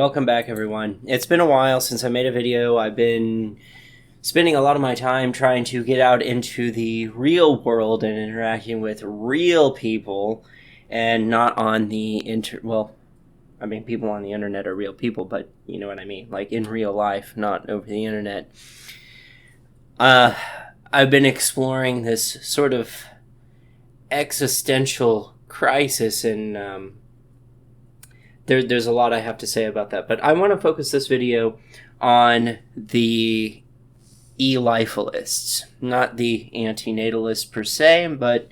welcome back everyone. It's been a while since I made a video. I've been spending a lot of my time trying to get out into the real world and interacting with real people and not on the people on the internet are real people, but you know what I mean, like in real life, not over the internet. I've been exploring this sort of existential crisis and there's a lot I have to say about that, but I want to focus this video on the Efilists, not the antinatalists per se, but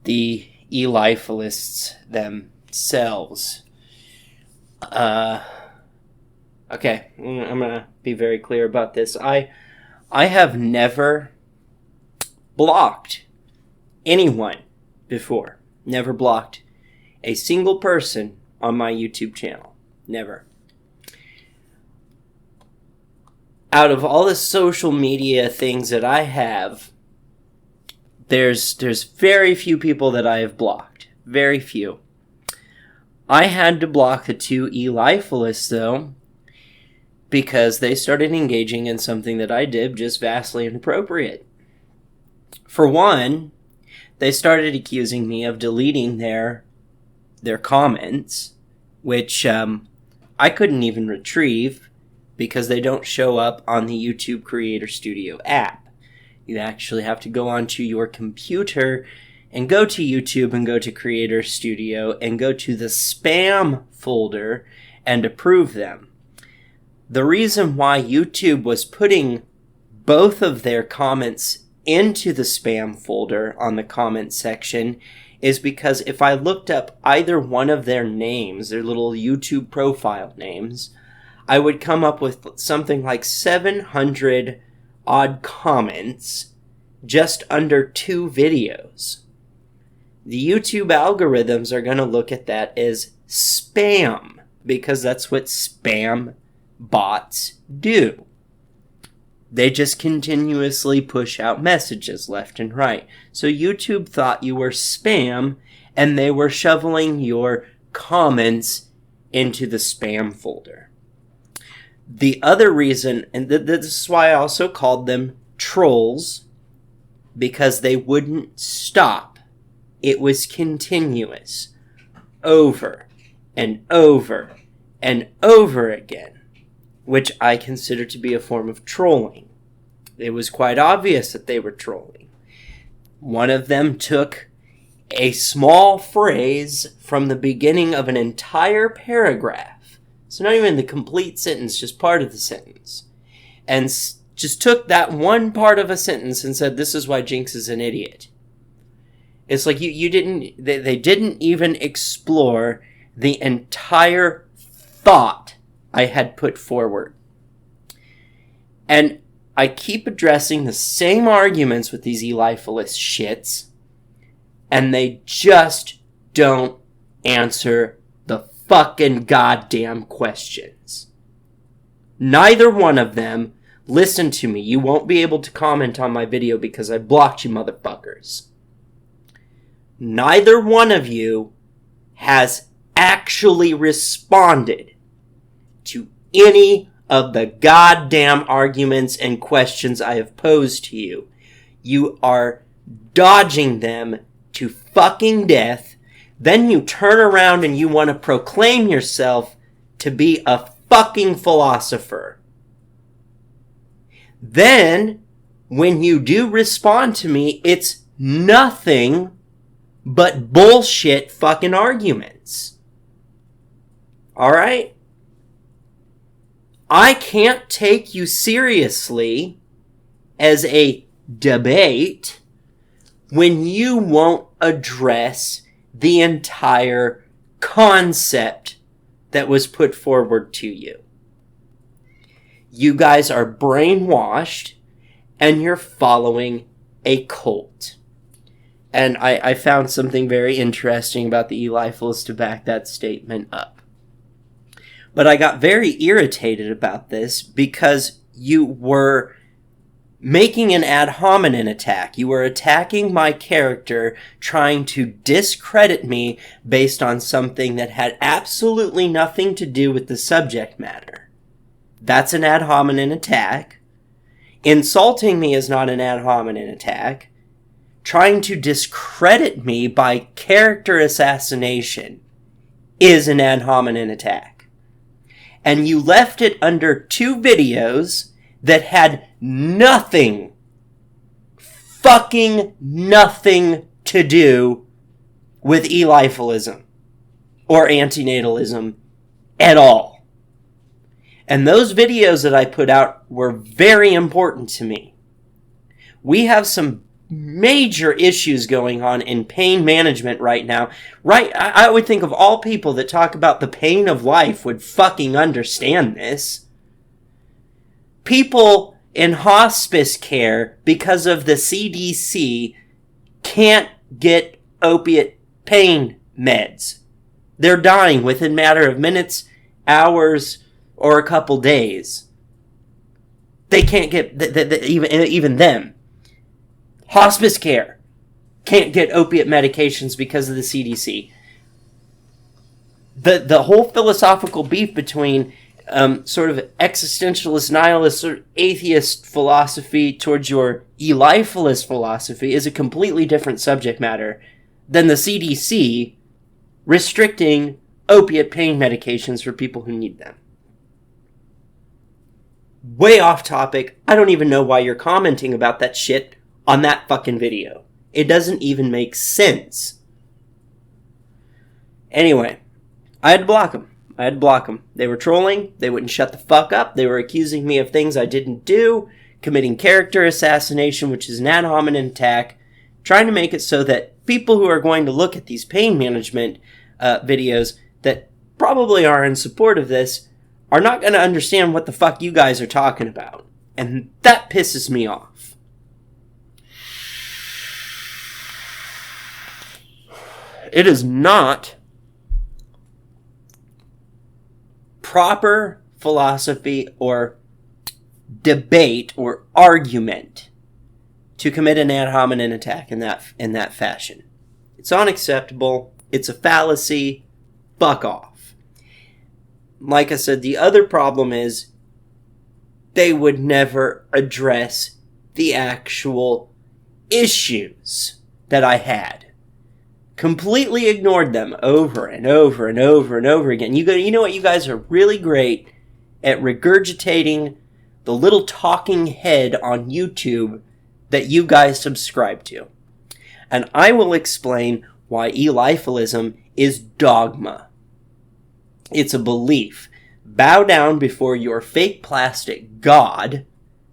the Efilists themselves. Okay, I'm gonna be very clear about this. I have never blocked anyone before. Never blocked a single person on my YouTube channel. Never. Out of all the social media things that I have, there's very few people that I have blocked. Very few. I had to block the two Efilists, though, because they started engaging in something that I did just vastly inappropriate. For one, they started accusing me of deleting their comments, which I couldn't even retrieve because they don't show up on the YouTube Creator Studio app. You actually have to go onto your computer and go to YouTube and go to Creator Studio and go to the spam folder and approve them. The reason why YouTube was putting both of their comments into the spam folder on the comment section is because if I looked up either one of their names, their little YouTube profile names, I would come up with something like 700 odd comments just under 2 videos. The YouTube algorithms are going to look at that as spam because that's what spam bots do. They just continuously push out messages left and right. So YouTube thought you were spam, and they were shoveling your comments into the spam folder. The other reason, and this is why I also called them trolls, because they wouldn't stop. It was continuous. Over and over and over again, which I consider to be a form of trolling. It was quite obvious that they were trolling. One of them took a small phrase from the beginning of an entire paragraph, so not even the complete sentence, just part of the sentence, and just took that one part of a sentence and said, "This is why Jinx is an idiot." It's like they didn't even explore the entire thought I had put forward. And I keep addressing the same arguments with these Efilist shits, and they just don't answer the fucking goddamn questions. Neither one of them, listen to me, you won't be able to comment on my video because I blocked you motherfuckers. Neither one of you has actually responded to any of the goddamn arguments and questions I have posed to you. You are dodging them to fucking death. Then you turn around and you want to proclaim yourself to be a fucking philosopher. Then, when you do respond to me, it's nothing but bullshit fucking arguments. Alright? I can't take you seriously as a debate when you won't address the entire concept that was put forward to you. You guys are brainwashed and you're following a cult. And I found something very interesting about the Efilists to back that statement up. But I got very irritated about this because you were making an ad hominem attack. You were attacking my character, trying to discredit me based on something that had absolutely nothing to do with the subject matter. That's an ad hominem attack. Insulting me is not an ad hominem attack. Trying to discredit me by character assassination is an ad hominem attack. And you left it under 2 videos that had nothing, fucking nothing to do with Efilism or antinatalism at all. And those videos that I put out were very important to me. We have some major issues going on in pain management right now. Right, I would think of all people that talk about the pain of life would fucking understand this. People in hospice care, because of the CDC, can't get opiate pain meds. They're dying within a matter of minutes, hours, or a couple days. They can't get, even them. Hospice care can't get opiate medications because of the CDC. The whole philosophical beef between sort of existentialist, nihilist, or atheist philosophy towards your Efilist philosophy is a completely different subject matter than the CDC restricting opiate pain medications for people who need them. Way off topic. I don't even know why you're commenting about that shit on that fucking video. It doesn't even make sense. Anyway, I had to block them. They were trolling. They wouldn't shut the fuck up. They were accusing me of things I didn't do, committing character assassination, which is an ad hominem attack, trying to make it so that people who are going to look at these pain management videos that probably are in support of this are not going to understand what the fuck you guys are talking about. And that pisses me off. It is not proper philosophy or debate or argument to commit an ad hominem attack in that fashion. It's unacceptable. It's a fallacy. Fuck off. Like I said, the other problem is they would never address the actual issues that I had. Completely ignored them over and over and over and over again. You know what? You guys are really great at regurgitating the little talking head on YouTube that you guys subscribe to. And I will explain why Efilism is dogma. It's a belief. Bow down before your fake plastic god,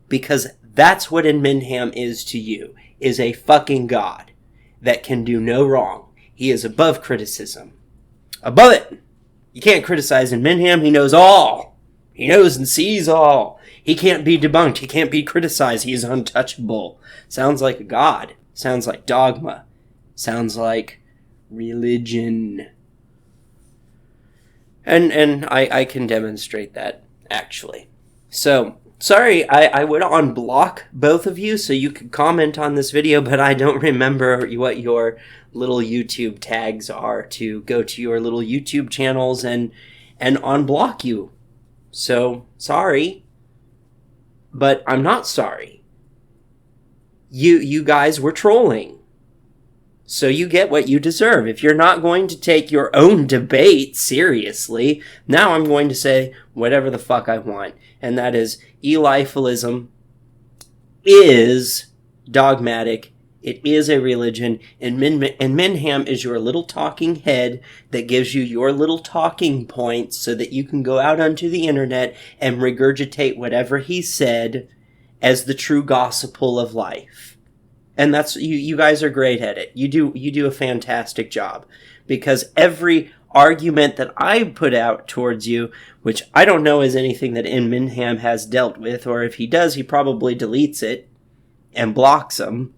because that's what Minham is to you, is a fucking god that can do no wrong. He is above criticism. Above it! You can't criticize Minham. He knows all. He knows and sees all. He can't be debunked. He can't be criticized. He is untouchable. Sounds like a god. Sounds like dogma. Sounds like religion. And I can demonstrate that, actually. So, sorry, I would unblock both of you so you could comment on this video, but I don't remember what your little YouTube tags are to go to your little YouTube channels and unblock you. So, sorry. But I'm not sorry. You guys were trolling. So you get what you deserve. If you're not going to take your own debate seriously, now I'm going to say whatever the fuck I want. And that is, Efilism is dogmatic. It is a religion. And Minham is your little talking head that gives you your little talking points so that you can go out onto the internet and regurgitate whatever he said as the true gospel of life. And that's, you guys are great at it. You do a fantastic job. Because every argument that I put out towards you, which I don't know is anything that Minham has dealt with, or if he does, he probably deletes it and blocks them.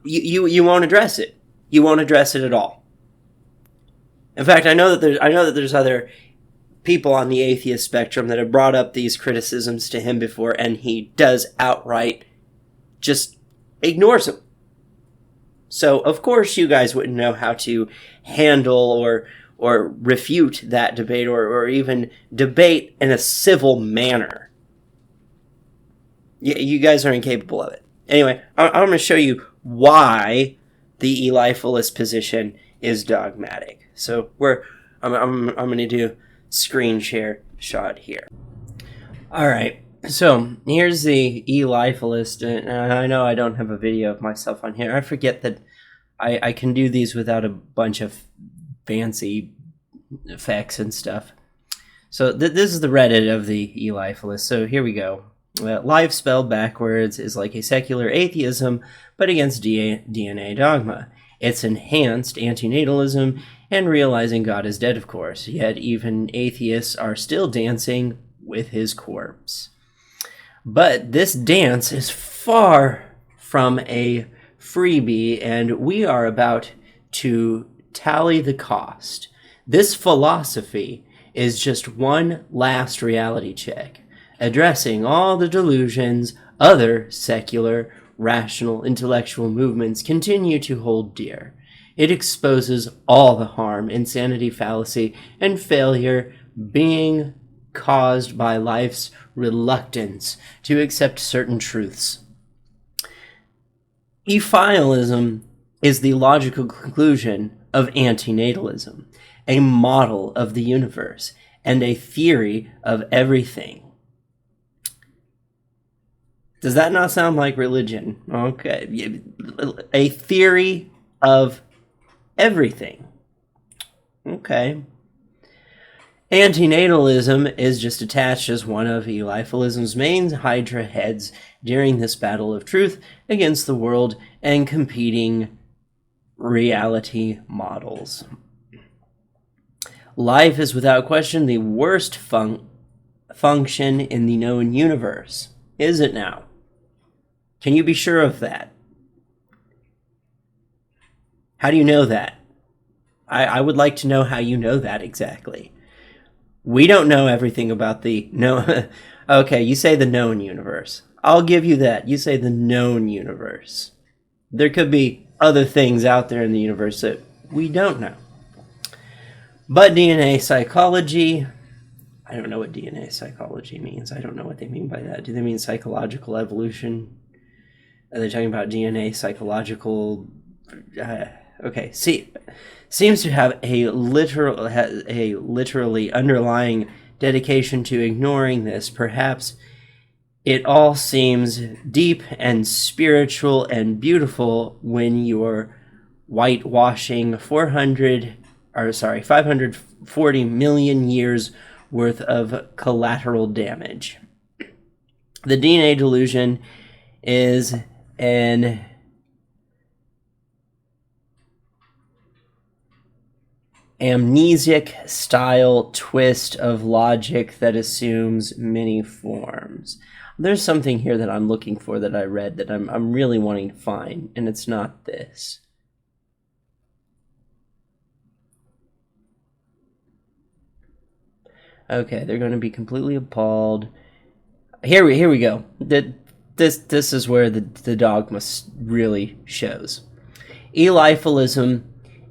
You won't address it. You won't address it at all. In fact, I know that there's other people on the atheist spectrum that have brought up these criticisms to him before, and he does outright just ignores them. So, of course, you guys wouldn't know how to handle or refute that debate or even debate in a civil manner. You guys are incapable of it. Anyway, I'm going to show you why the Efilist position is dogmatic. So I'm going to do screen share shot here. All right. So here's the Efilist, and I know I don't have a video of myself on here. I forget that I can do these without a bunch of fancy effects and stuff. So this is the Reddit of the Efilist. So here we go. Life spelled backwards is like a secular atheism, but against DNA dogma. It's enhanced antinatalism and realizing God is dead, of course. Yet even atheists are still dancing with his corpse. But this dance is far from a freebie, and we are about to tally the cost. This philosophy is just one last reality check, addressing all the delusions other secular, rational, intellectual movements continue to hold dear. It exposes all the harm, insanity, fallacy, and failure being caused by life's reluctance to accept certain truths. Efile-ism is the logical conclusion of antinatalism, a model of the universe, and a theory of everything. Does that not sound like religion? Okay. A theory of everything. Okay. Antinatalism is just attached as one of Efilism's main Hydra heads during this battle of truth against the world and competing reality models. Life is without question the worst function in the known universe. Is it now? Can you be sure of that? How do you know that? I would like to know how you know that exactly. We don't know everything about the no. Okay, you say the known universe. I'll give you that. You say the known universe. There could be other things out there in the universe that we don't know. But DNA psychology, I don't know what DNA psychology means. I don't know what they mean by that. Do they mean psychological evolution? Are they talking about DNA psychological? Okay, seems to have a literally underlying dedication to ignoring this. Perhaps it all seems deep and spiritual and beautiful when you're whitewashing 540 million years worth of collateral damage. The DNA delusion is an amnesic style twist of logic that assumes many forms. There's something here that I'm looking for that I read that I'm really wanting to find, and it's not this. Okay, they're going to be completely appalled. Here we go. This is where the dogma really shows. Efilist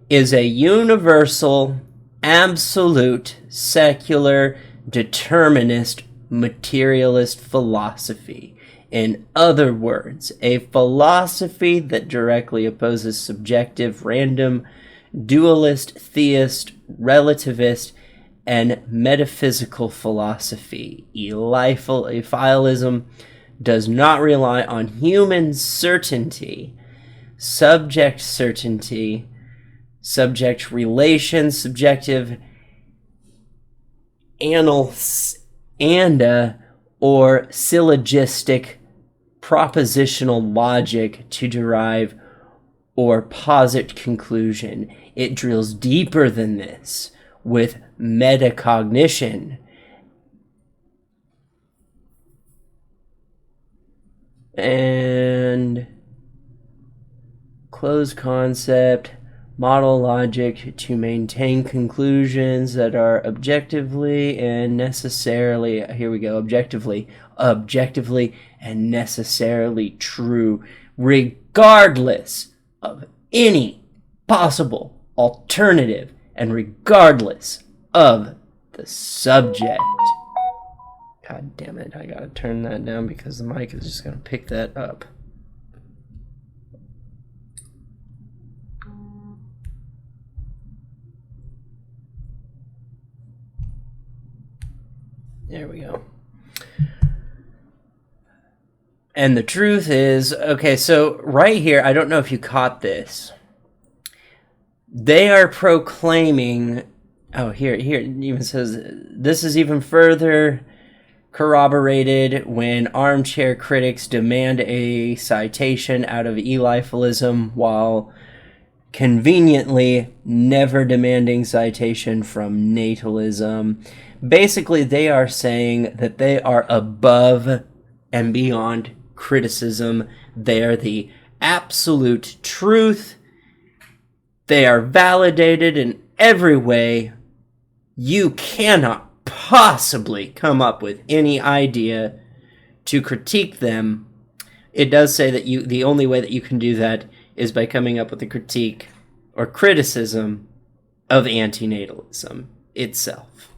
is a universal, absolute, secular, determinist, materialist philosophy. In other words, a philosophy that directly opposes subjective, random, dualist, theist, relativist, and metaphysical philosophy. Efilism does not rely on human certainty, subject certainty, subject relations, subjective or syllogistic propositional logic to derive or posit conclusion. It drills deeper than this with metacognition and closed concept, model logic to maintain conclusions that are objectively and necessarily, here we go, objectively and necessarily true, regardless of any possible alternative and regardless of the subject. God damn it, I gotta turn that down because the mic is just gonna pick that up. There we go. And the truth is, okay, so right here, I don't know if you caught this. They are proclaiming, oh, here it even says, this is even further corroborated when armchair critics demand a citation out of Efilism while conveniently never demanding citation from natalism. Basically, they are saying that they are above and beyond criticism. They are the absolute truth. They are validated in every way. You cannot possibly come up with any idea to critique them. It does say that the only way that you can do that is by coming up with a critique or criticism of antinatalism itself.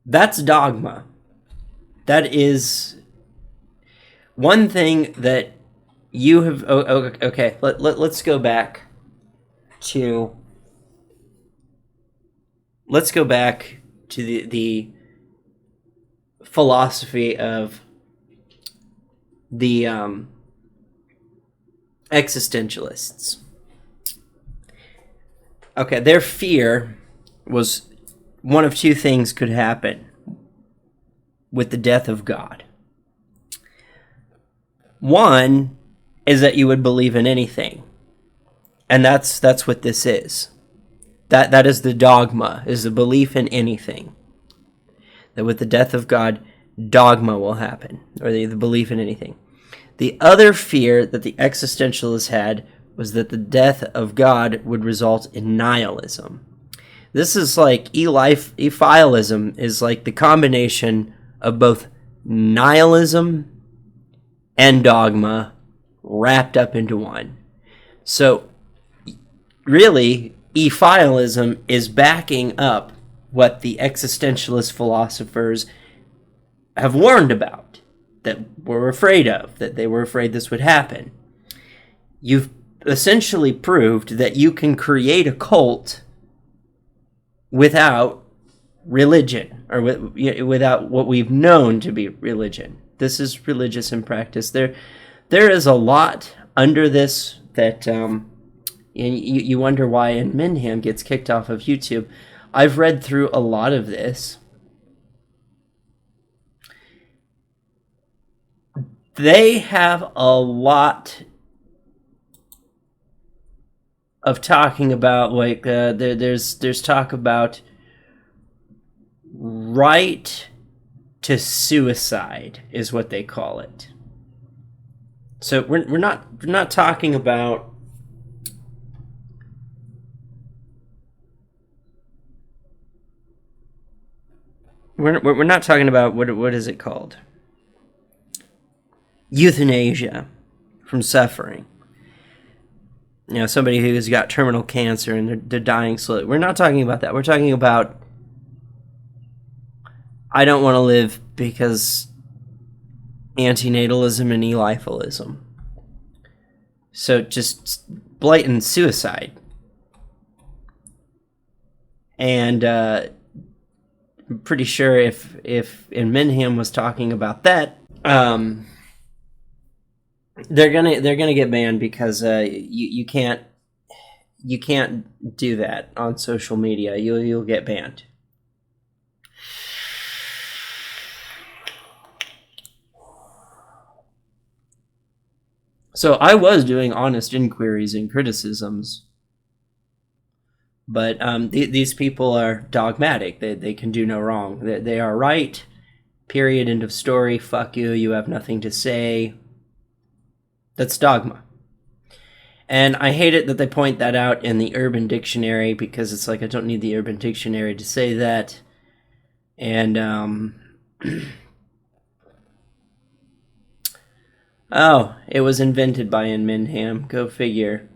That's dogma. That is one thing that you have... okay, let's go back to... Let's go back to the philosophy of the existentialists. Okay, their fear was one of two things could happen with the death of God. One is that you would believe in anything. And that's what this is. That is the dogma, is the belief in anything. That with the death of God, dogma will happen, or the belief in anything. The other fear that the existentialists had was that the death of God would result in nihilism. This is like Efile-ism is like the combination of both nihilism and dogma wrapped up into one. So really, Efile-ism is backing up what the existentialist philosophers have warned about, that were afraid of, that they were afraid this would happen. You've essentially proved that you can create a cult without religion, or without what we've known to be religion. This is religious in practice. There is a lot under this that you wonder why Minham gets kicked off of YouTube. I've read through a lot of this. They have a lot of talking about, like, there's talk about right to suicide is what they call it. So we're not talking about we're not talking about what is it called? Euthanasia from suffering. You know, somebody who's got terminal cancer and they're dying slowly. We're not talking about that. We're talking about, I don't want to live because antinatalism and Efilism. So just blatant suicide. And I'm pretty sure if Minham was talking about that, they're gonna get banned because you can't do that on social media. You'll get banned. So I was doing honest inquiries and criticisms, but these people are dogmatic. They can do no wrong. They are right. Period. End of story. Fuck you. You have nothing to say. That's dogma. And I hate it that they point that out in the Urban Dictionary, because it's like, I don't need the Urban Dictionary to say that. And, oh, it was invented by Minham. Go figure.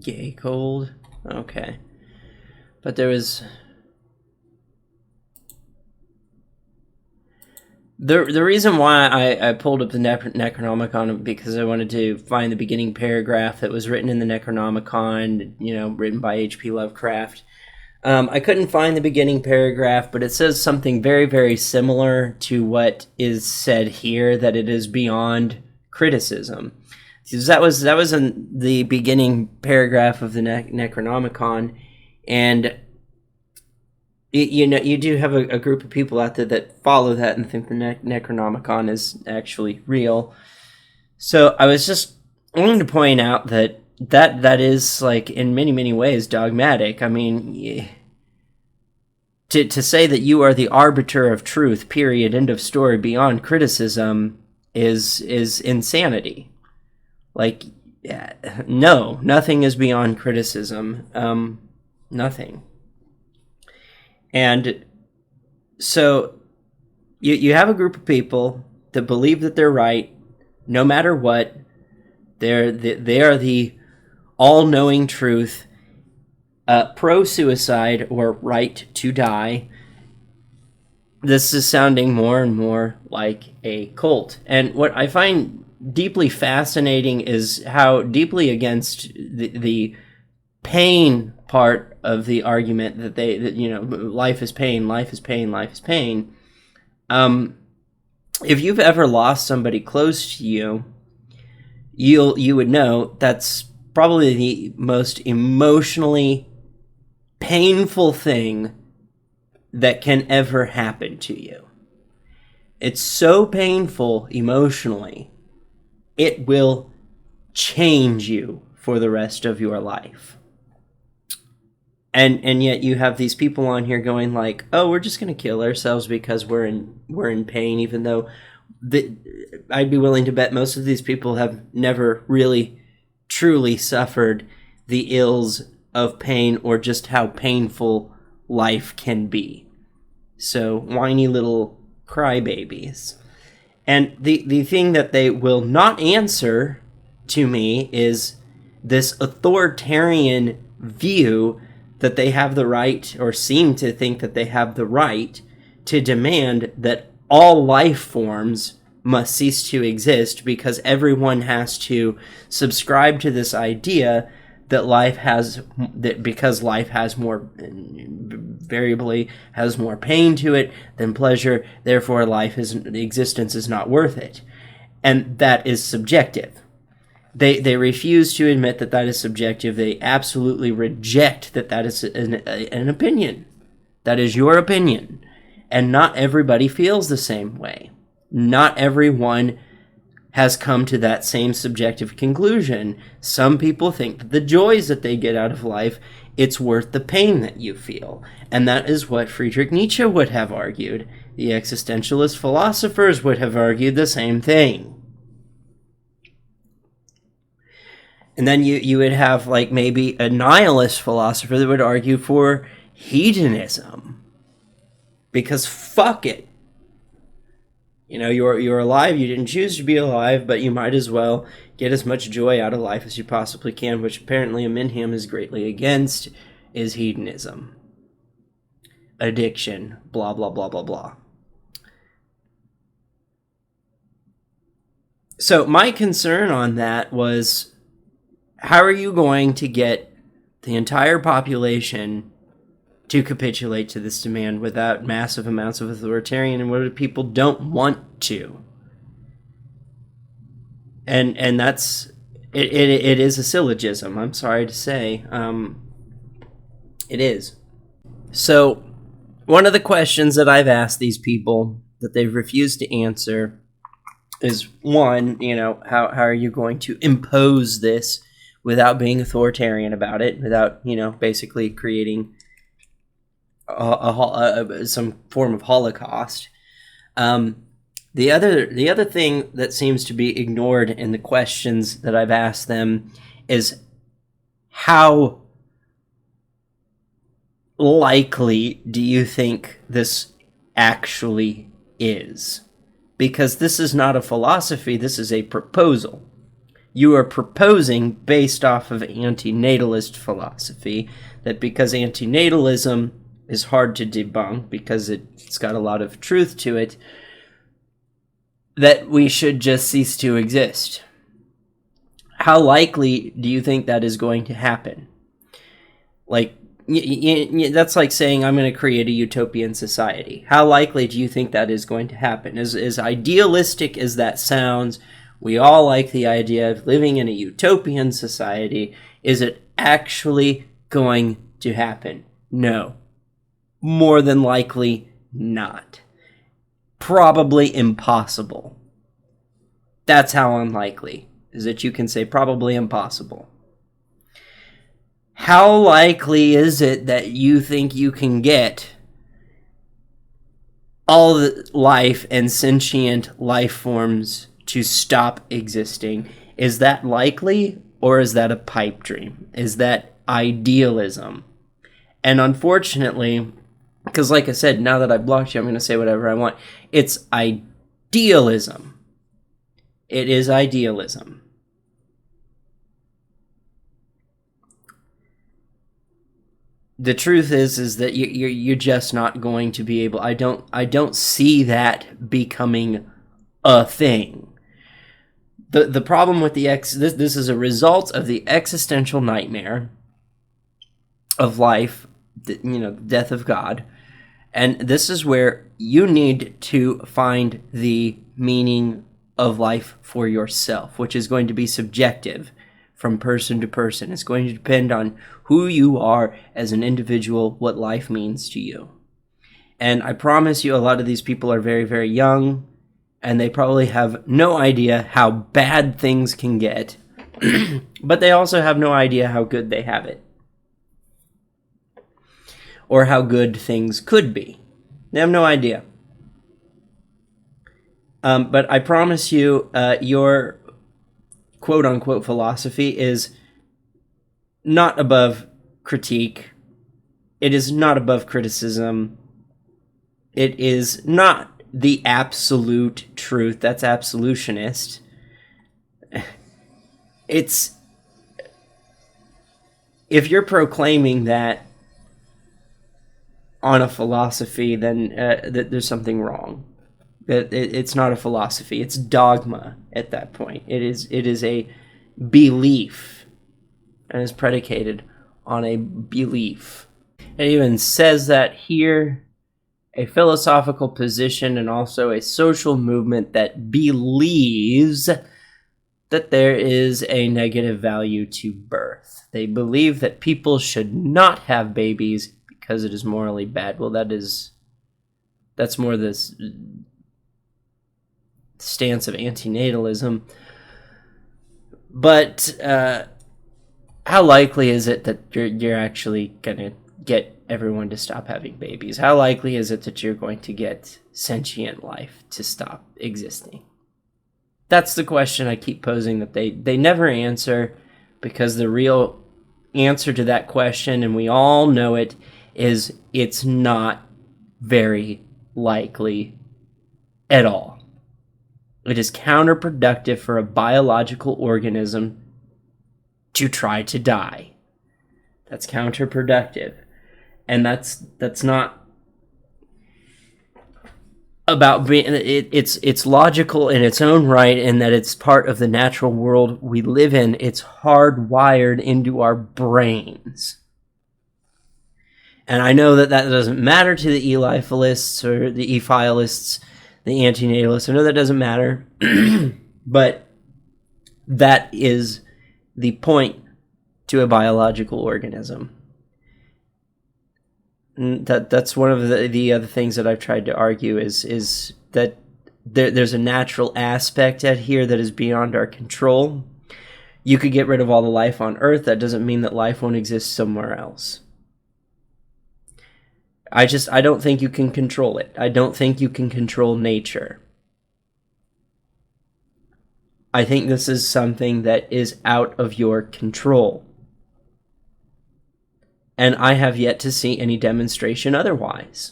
Gay cold? Okay. But there was... The reason why I pulled up the Necronomicon, because I wanted to find the beginning paragraph that was written in the Necronomicon, written by H.P. Lovecraft. I couldn't find the beginning paragraph, but it says something very, very similar to what is said here, that it is beyond criticism. Because that was in the beginning paragraph of the Necronomicon, and you do have a group of people out there that follow that and think the Necronomicon is actually real. So I was just wanting to point out that is, like, in many, many ways dogmatic. I mean, to say that you are the arbiter of truth, period, end of story, beyond criticism, is insanity. Like, yeah, no, nothing is beyond criticism. Nothing. And so you have a group of people that believe that they're right, no matter what. They are the all-knowing truth, pro-suicide or right to die. This is sounding more and more like a cult. And what I find deeply fascinating is how deeply against the pain part of the argument that life is pain, life is pain, life is pain. If you've ever lost somebody close to you, you would know that's probably the most emotionally painful thing that can ever happen to you. It's so painful emotionally, it will change you for the rest of your life. And yet you have these people on here going like, oh, we're just going to kill ourselves because we're in pain, even though I'd be willing to bet most of these people have never really truly suffered the ills of pain or just how painful life can be. So, whiny little crybabies. And the thing that they will not answer to me is this authoritarian view that they have the right, or seem to think that they have the right, to demand that all life forms must cease to exist because everyone has to subscribe to this idea that because life has more, variably has more pain to it than pleasure, therefore existence is not worth it. And that is subjective. They refuse to admit that is subjective. They absolutely reject that is an opinion. That is your opinion. And not everybody feels the same way. Not everyone has come to that same subjective conclusion. Some people think that the joys that they get out of life, it's worth the pain that you feel. And that is what Friedrich Nietzsche would have argued. The existentialist philosophers would have argued the same thing. And then you would have, like, maybe a nihilist philosopher that would argue for hedonism. Because fuck it. You're alive, you didn't choose to be alive, but you might as well get as much joy out of life as you possibly can, which apparently Minham is greatly against, is hedonism. Addiction, blah, blah, blah, blah, blah. So my concern on that was, how are you going to get the entire population to capitulate to this demand without massive amounts of authoritarian, and what if people don't want to? And that's it is a syllogism, I'm sorry to say. It is. So one of the questions that I've asked these people that they've refused to answer is, one, how are you going to impose this without being authoritarian about it, without, basically creating some form of holocaust. The other thing that seems to be ignored in the questions that I've asked them is how likely do you think this actually is? Because this is not a philosophy, this is a proposal. You are proposing based off of antinatalist philosophy that because antinatalism is hard to debunk because it's got a lot of truth to it, that we should just cease to exist. How likely do you think that is going to happen? Like, that's like saying I'm going to create a utopian society. How likely do you think that is going to happen? As idealistic as that sounds, we all like the idea of living in a utopian society. Is it actually going to happen? No. More than likely not. Probably impossible. That's how unlikely, is that you can say probably impossible. How likely is it that you think you can get all the life and sentient life forms to stop existing? Is that likely, or is that a pipe dream? Is that idealism? And unfortunately, because like I said, now that I blocked you, I'm going to say whatever I want. It's idealism. It is idealism. The truth is that you're just not going to be able. I don't see that becoming a thing. The problem with this is a result of the existential nightmare of life, the death of God. And this is where you need to find the meaning of life for yourself, which is going to be subjective from person to person. It's going to depend on who you are as an individual, what life means to you. And I promise you, a lot of these people are very, very young, and they probably have no idea how bad things can get, but they also have no idea how good they have it, or how good things could be. They have no idea. But I promise you, your quote-unquote philosophy is not above critique. It is not above criticism. It is not the absolute truth. That's absolutionist. It's... If you're proclaiming that on a philosophy, then there's something wrong. It's not a philosophy. It's dogma at that point. It is a belief, and is predicated on a belief. It even says that here, a philosophical position and also a social movement that believes that there is a negative value to birth. They believe that people should not have babies because it is morally bad. Well, that's more this stance of antinatalism. But how likely is it that you're actually going to get everyone to stop having babies? How likely is it that you're going to get sentient life to stop existing? That's the question I keep posing that they never answer, because the real answer to that question, and we all know it, is it's not very likely at all. It is counterproductive for a biological organism to try to die. That's counterproductive. And that's not about being... It's logical in its own right, in that it's part of the natural world we live in. It's hardwired into our brains. And I know that doesn't matter to the Efilists or the Efile-ists, the antinatalists. I know that doesn't matter. But that is the point to a biological organism. And that's one of the other things that I've tried to argue is that there's a natural aspect at here that is beyond our control. You could get rid of all the life on Earth. That doesn't mean that life won't exist somewhere else. I don't think you can control it. I don't think you can control nature. I think this is something that is out of your control. And I have yet to see any demonstration otherwise.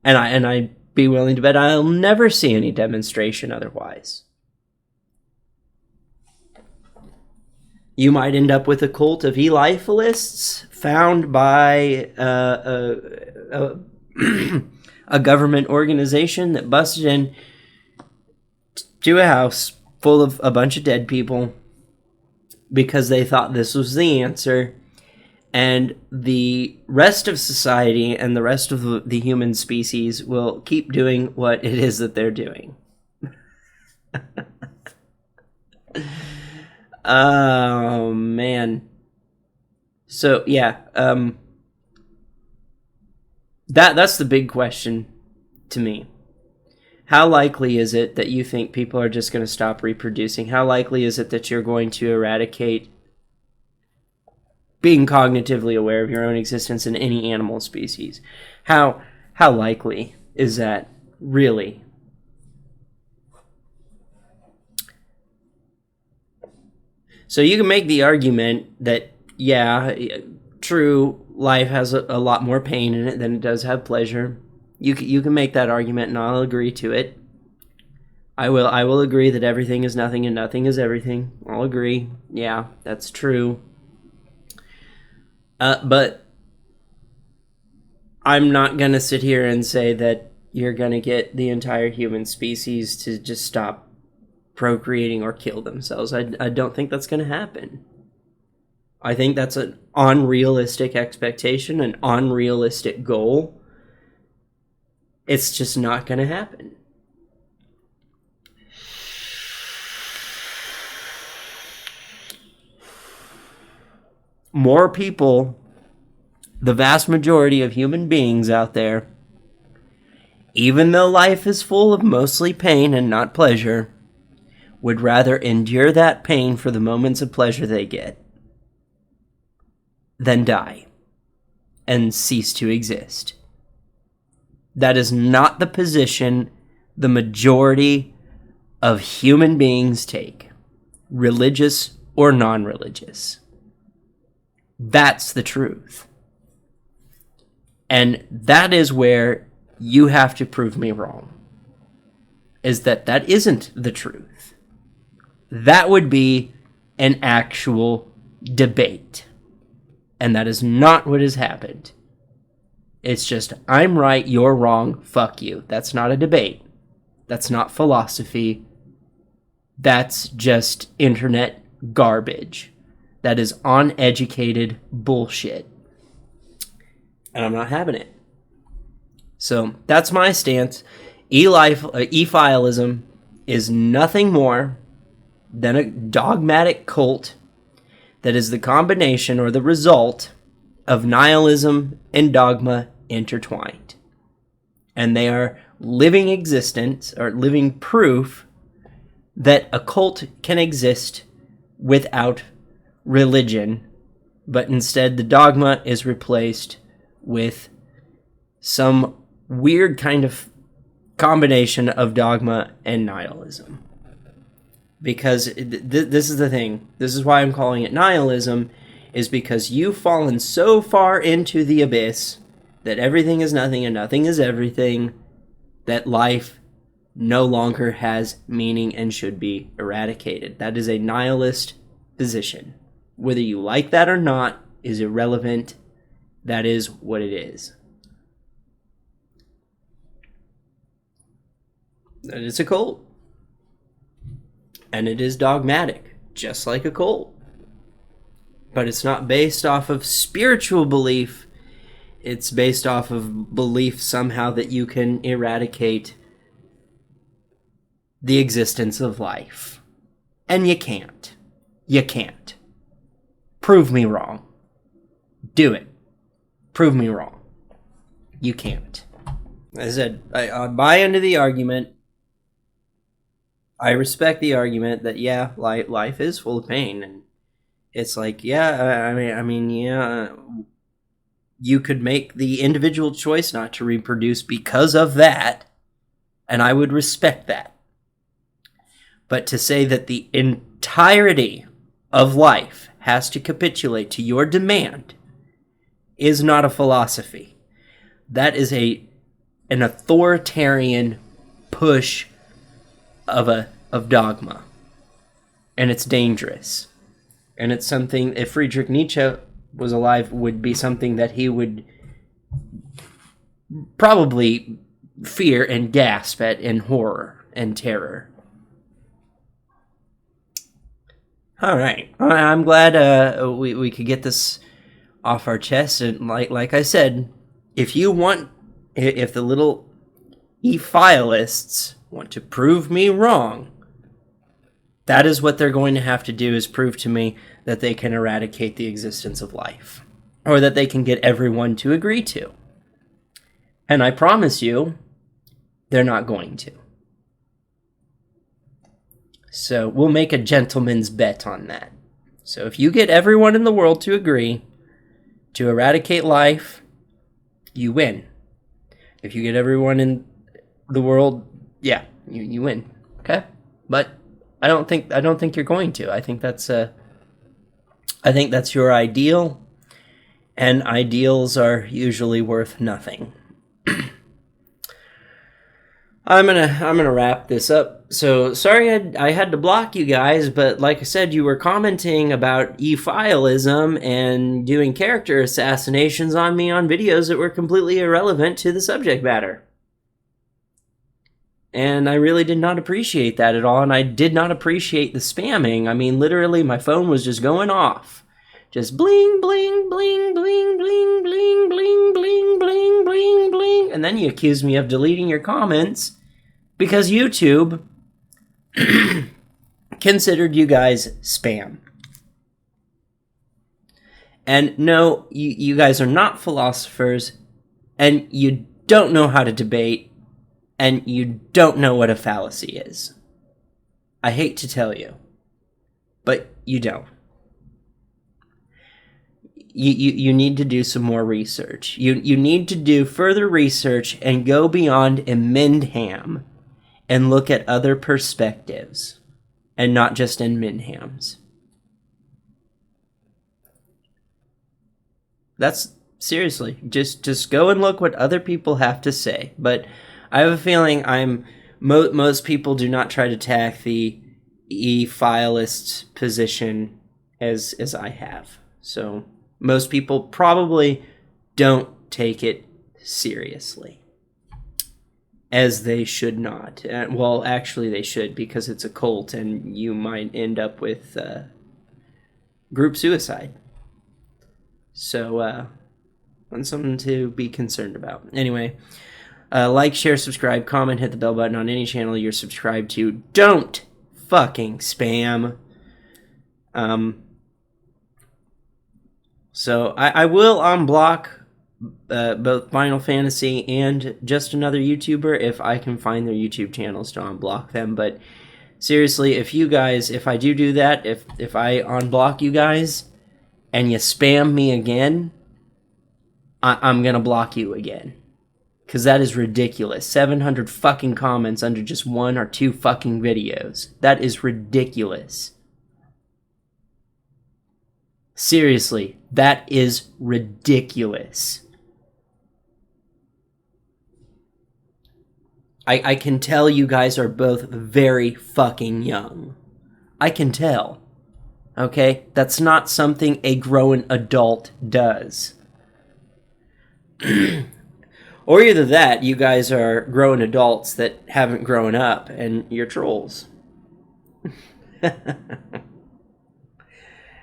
And I'd be willing to bet I'll never see any demonstration otherwise. You might end up with a cult of Efilists found by a government organization that busted in to a house full of a bunch of dead people because they thought this was the answer, and the rest of society and the rest of the human species will keep doing what it is that they're doing. Oh, man. So, yeah, that's the big question to me. How likely is it that you think people are just going to stop reproducing? How likely is it that you're going to eradicate being cognitively aware of your own existence in any animal species? How likely is that, really? So you can make the argument that, yeah, true, life has a lot more pain in it than it does have pleasure. You can make that argument, and I'll agree to it. I will agree that everything is nothing and nothing is everything. I'll agree. Yeah, that's true. But I'm not going to sit here and say that you're going to get the entire human species to just stop procreating or kill themselves. I don't think that's going to happen. I think that's an unrealistic expectation, an unrealistic goal. It's just not going to happen. More people, the vast majority of human beings out there, even though life is full of mostly pain and not pleasure, would rather endure that pain for the moments of pleasure they get than die and cease to exist. That is not the position the majority of human beings take, religious or non-religious. That's the truth. And that is where you have to prove me wrong, is that isn't the truth. That would be an actual debate. And that is not what has happened. It's just, I'm right, you're wrong, fuck you. That's not a debate. That's not philosophy. That's just internet garbage. That is uneducated bullshit. And I'm not having it. So, that's my stance. Efile-ism is nothing more than a dogmatic cult that is the combination or the result of nihilism and dogma intertwined. And they are living existence, or living proof, that a cult can exist without religion, but instead the dogma is replaced with some weird kind of combination of dogma and nihilism. Because this is the thing. This is why I'm calling it nihilism, is because you've fallen so far into the abyss that everything is nothing and nothing is everything, that life no longer has meaning and should be eradicated. That is a nihilist position. Whether you like that or not is irrelevant. That is what it is. And it's a cult. And it is dogmatic, just like a cult. But it's not based off of spiritual belief. It's based off of belief somehow that you can eradicate the existence of life. And you can't. You can't. Prove me wrong. Do it. Prove me wrong. You can't. As I said, I buy into the argument. I respect the argument that, yeah, life is full of pain. And it's like, yeah, yeah, you could make the individual choice not to reproduce because of that, and I would respect that. But to say that the entirety of life has to capitulate to your demand is not a philosophy. That is an authoritarian push of dogma. And it's dangerous. And it's something, if Friedrich Nietzsche was alive, would be something that he would probably fear and gasp at in horror and terror. All right. I'm glad we could get this off our chest. And like I said, if the little Efilists want to prove me wrong, that is what they're going to have to do, is prove to me that they can eradicate the existence of life, or that they can get everyone to agree to. And I promise you, they're not going to. So we'll make a gentleman's bet on that. So if you get everyone in the world to agree to eradicate life, you win. If you get everyone in the world, yeah, you win. Okay? But I don't think you're going to. I think that's your ideal, and ideals are usually worth nothing. I'm gonna wrap this up. So sorry I had to block you guys, but like I said, you were commenting about Efile-ism and doing character assassinations on me on videos that were completely irrelevant to the subject matter. And I really did not appreciate that at all, and I did not appreciate the spamming. I mean, literally, my phone was just going off. Just bling, bling, bling, bling, bling, bling, bling, bling, bling, bling, bling. And then you accuse me of deleting your comments because YouTube considered you guys spam. And no, you guys are not philosophers, and you don't know how to debate, and you don't know what a fallacy is. I hate to tell you, but you don't. You need to do some more research. You need to do further research and go beyond Emendham and look at other perspectives, and not just in Emendham's. That's seriously, just go and look what other people have to say. But I have a feeling most people do not try to attack the Efilist position as I have. So most people probably don't take it seriously, as they should not. Well, actually they should, because it's a cult and you might end up with group suicide. So that's something to be concerned about. Anyway, like, share, subscribe, comment, hit the bell button on any channel you're subscribed to. Don't fucking spam. So I will unblock both Final Fantasy and Just Another YouTuber if I can find their YouTube channels to unblock them. But seriously, if I do that, if I unblock you guys and you spam me again, I'm gonna block you again. Because that is ridiculous. 700 fucking comments under just 1 or 2 fucking videos. That is ridiculous. Seriously, that is ridiculous. I can tell you guys are both very fucking young. I can tell. Okay? That's not something a grown adult does. Or either that, you guys are grown adults that haven't grown up, and you're trolls.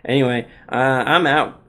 Anyway, I'm out.